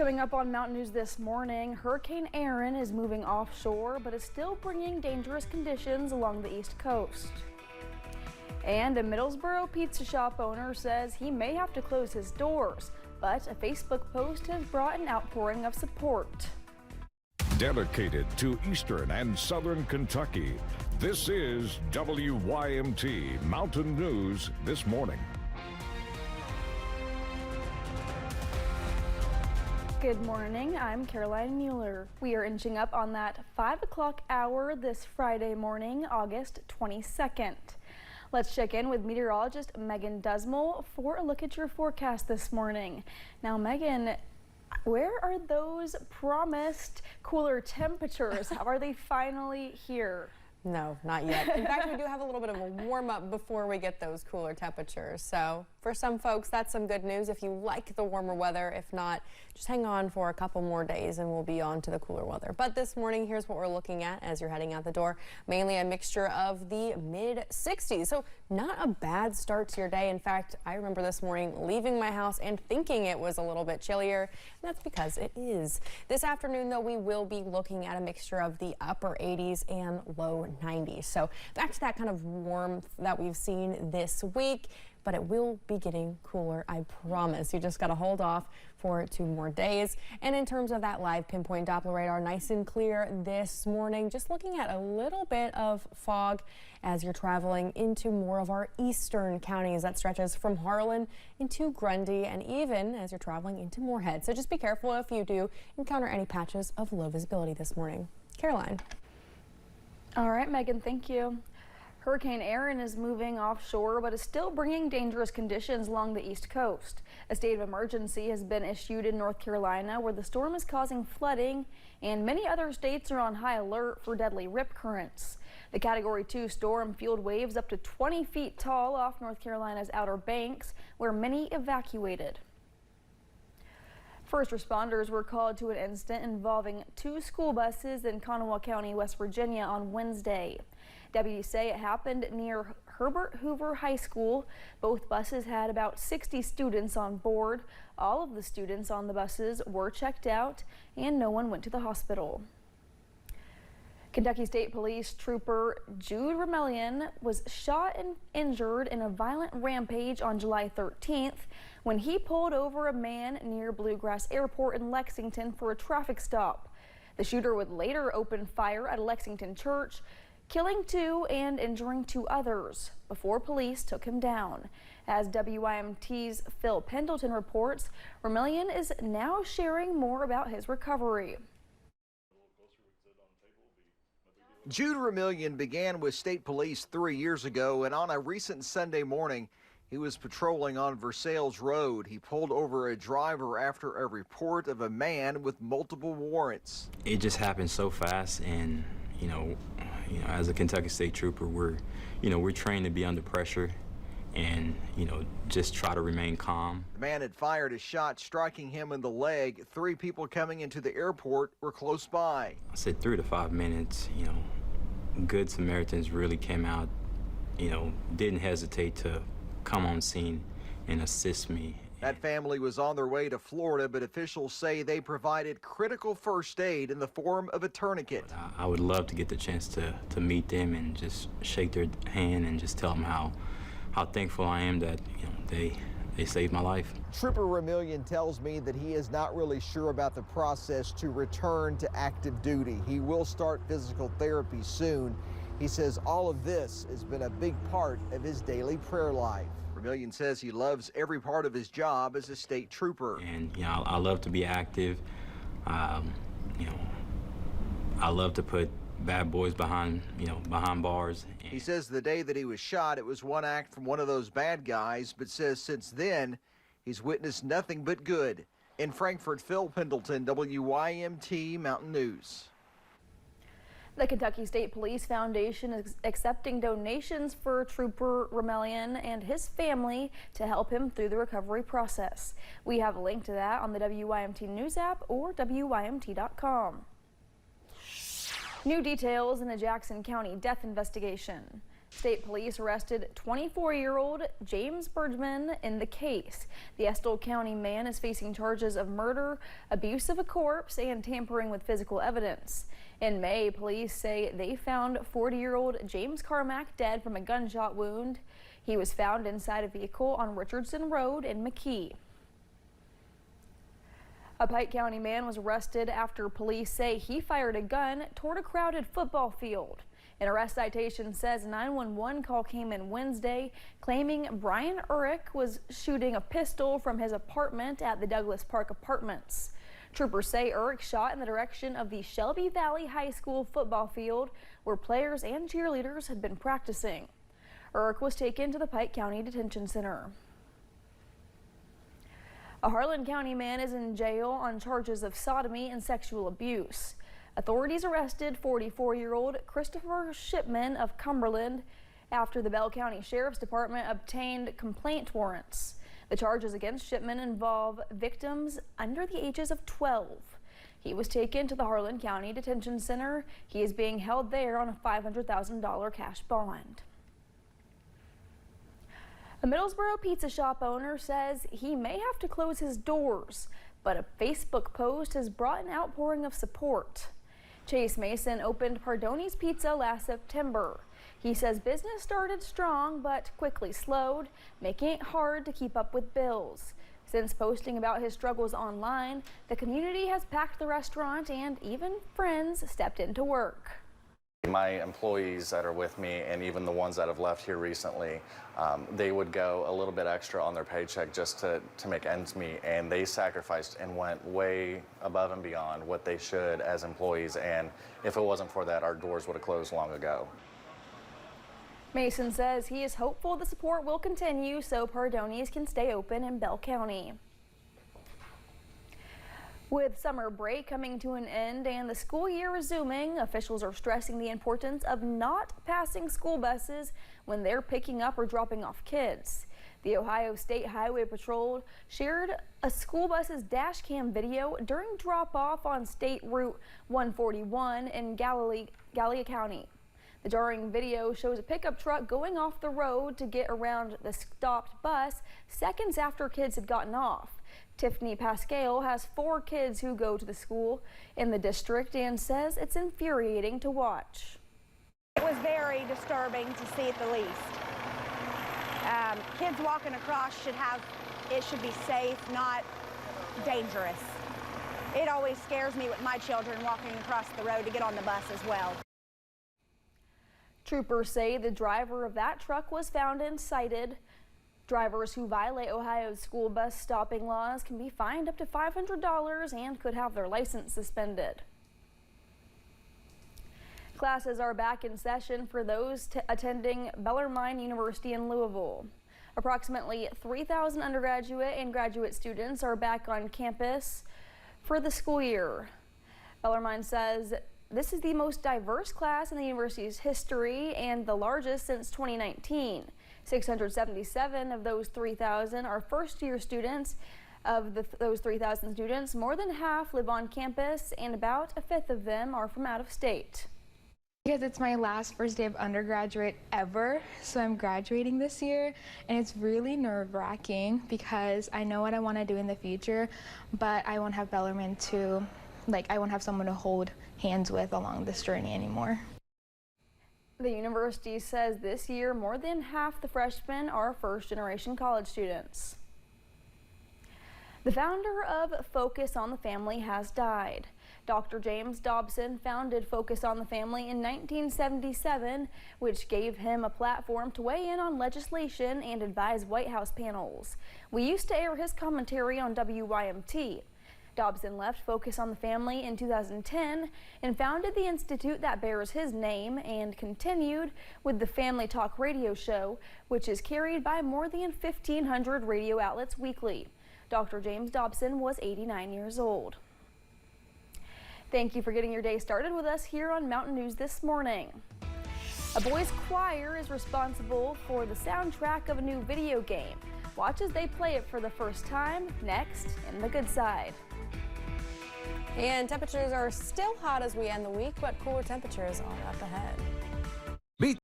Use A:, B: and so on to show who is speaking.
A: Coming up on Mountain News this morning, Hurricane Erin is moving offshore but is still bringing dangerous conditions along the East Coast. And a Middlesboro pizza shop owner says he may have to close his doors, but a Facebook post has brought an outpouring of support.
B: Dedicated to Eastern and Southern Kentucky, this is WYMT Mountain News this morning.
A: Good morning, I'm Caroline Mueller. We are inching up on that 5 o'clock hour this Friday morning, August 22nd. Let's check in with meteorologist Megan Dusmal for a look at your forecast this morning. Now, Megan, where are those promised cooler temperatures? Are they finally here?
C: No, not yet. In fact, we do have a little bit of a warm up before we get those cooler temperatures. So for some folks, that's some good news if you like the warmer weather. If not, just hang on for a couple more days and we'll be on to the cooler weather. But this morning, here's what we're looking at as you're heading out the door. Mainly a mixture of the mid 60s. So not a bad start to your day. In fact, I remember this morning leaving my house and thinking it was a little bit chillier. And that's because it is. This afternoon, though, we will be looking at a mixture of the upper 80s and low 90s. So back to that kind of warmth that we've seen this week, but it will be getting cooler, I promise. You just got to hold off for 2 more days. And in terms of that live pinpoint Doppler radar, nice and clear this morning. Just looking at a little bit of fog as you're traveling into more of our eastern counties. That stretches from Harlan into Grundy and even as you're traveling into Moorhead. So just be careful if you do encounter any patches of low visibility this morning. Caroline.
A: All right, Megan, thank you. Hurricane Erin is moving offshore but is still bringing dangerous conditions along the East Coast. A state of emergency has been issued in North Carolina where the storm is causing flooding, and many other states are on high alert for deadly rip currents. The Category 2 storm fueled waves up to 20 feet tall off North Carolina's Outer Banks, where many evacuated. First responders were called to an incident involving 2 school buses in Kanawha County, West Virginia on Wednesday. Deputies say it happened near Herbert Hoover High School. Both buses had about 60 students on board. All of the students on the buses were checked out and no one went to the hospital. Kentucky State Police Trooper Jude Remelian was shot and injured in a violent rampage on July 13th when he pulled over a man near Bluegrass Airport in Lexington for a traffic stop. The shooter would later open fire at a Lexington church, killing 2 and injuring 2 others before police took him down. As WYMT's Phil Pendleton reports, Remelian is now sharing more about his recovery.
D: Jude Remelian began with state police 3 years ago, and on a recent Sunday morning, he was patrolling on Versailles Road. He pulled over a driver after a report of a man with multiple warrants.
E: It just happened so fast, and you know, as a Kentucky State Trooper, we're trained to be under pressure and, just try to remain calm.
D: The man had fired a shot, striking him in the leg. 3 people coming into the airport were close by.
E: I said 3 to 5 minutes, good Samaritans really came out, didn't hesitate to come on scene and assist me.
D: That family was on their way to Florida, but officials say they provided critical first aid in the form of a tourniquet.
E: I would love to get the chance to meet them and just shake their hand and just tell them how thankful I am that they saved my life.
D: Trooper Remelian tells me that he is not really sure about the process to return to active duty. He will start physical therapy soon. He says all of this has been a big part of his daily prayer life. Remelian says he loves every part of his job as a state trooper.
E: And I love to be active. I love to put bad boys behind bars.
D: He says the day that he was shot, it was one act from one of those bad guys, but says since then, he's witnessed nothing but good. In Frankfort, Phil Pendleton, WYMT Mountain News.
A: The Kentucky State Police Foundation is accepting donations for Trooper Remelian and his family to help him through the recovery process. We have a link to that on the WYMT News app or WYMT.com. New details in a Jackson County death investigation. State police arrested 24-year-old James Bergman in the case. The Estill County man is facing charges of murder, abuse of a corpse, and tampering with physical evidence. In May, police say they found 40-year-old James Carmack dead from a gunshot wound. He was found inside a vehicle on Richardson Road in McKee. A Pike County man was arrested after police say he fired a gun toward a crowded football field. An arrest citation says a 911 call came in Wednesday claiming Brian Urich was shooting a pistol from his apartment at the Douglas Park Apartments. Troopers say Urich shot in the direction of the Shelby Valley High School football field where players and cheerleaders had been practicing. Urich was taken to the Pike County Detention Center. A Harlan County man is in jail on charges of sodomy and sexual abuse. Authorities arrested 44-year-old Christopher Shipman of Cumberland after the Bell County Sheriff's Department obtained complaint warrants. The charges against Shipman involve victims under the ages of 12. He was taken to the Harlan County Detention Center. He is being held there on a $500,000 cash bond. A Middlesboro pizza shop owner says he may have to close his doors, but a Facebook post has brought an outpouring of support. Chase Mason opened Pardoni's Pizza last September. He says business started strong but quickly slowed, making it hard to keep up with bills. Since posting about his struggles online, the community has packed the restaurant and even friends stepped into work.
F: My employees that are with me, and even the ones that have left here recently, they would go a little bit extra on their paycheck just to make ends meet, and they sacrificed and went way above and beyond what they should as employees, and if it wasn't for that, our doors would have closed long ago.
A: Mason says he is hopeful the support will continue so Pardoni's can stay open in Bell County. With summer break coming to an end and the school year resuming, officials are stressing the importance of not passing school buses when they're picking up or dropping off kids. The Ohio State Highway Patrol shared a school bus's dash cam video during drop-off on State Route 141 in Gallia County. The jarring video shows a pickup truck going off the road to get around the stopped bus seconds after kids had gotten off. Tiffany Pascal has 4 kids who go to the school in the district and says it's infuriating to watch.
G: It was very disturbing to see at the least. Kids walking across should be safe, not dangerous. It always scares me with my children walking across the road to get on the bus as well.
A: Troopers say the driver of that truck was found and cited. Drivers who violate Ohio's school bus stopping laws can be fined up to $500 and could have their license suspended. Classes are back in session for those attending Bellarmine University in Louisville. Approximately 3,000 undergraduate and graduate students are back on campus for the school year. Bellarmine says this is the most diverse class in the university's history and the largest since 2019. 677 of those 3,000 are first-year students. Of those 3,000 students, more than half live on campus and about a fifth of them are from out of state.
H: Because it's my last first day of undergraduate ever, so I'm graduating this year, and it's really nerve-wracking because I know what I want to do in the future, but I won't have Bellarmine to, I won't have someone to hold hands with along this journey anymore.
A: The university says this year more than half the freshmen are first-generation college students. The founder of Focus on the Family has died. Dr. James Dobson founded Focus on the Family in 1977, which gave him a platform to weigh in on legislation and advise White House panels. We used to air his commentary on WYMT. Dobson left Focus on the Family in 2010 and founded the institute that bears his name and continued with the Family Talk radio show, which is carried by more than 1,500 radio outlets weekly. Dr. James Dobson was 89 years old. Thank you for getting your day started with us here on Mountain News this morning. A boys' choir is responsible for the soundtrack of a new video game. Watch as they play it for the first time next in The Good Side.
C: And temperatures are still hot as we end the week, but cooler temperatures are up ahead.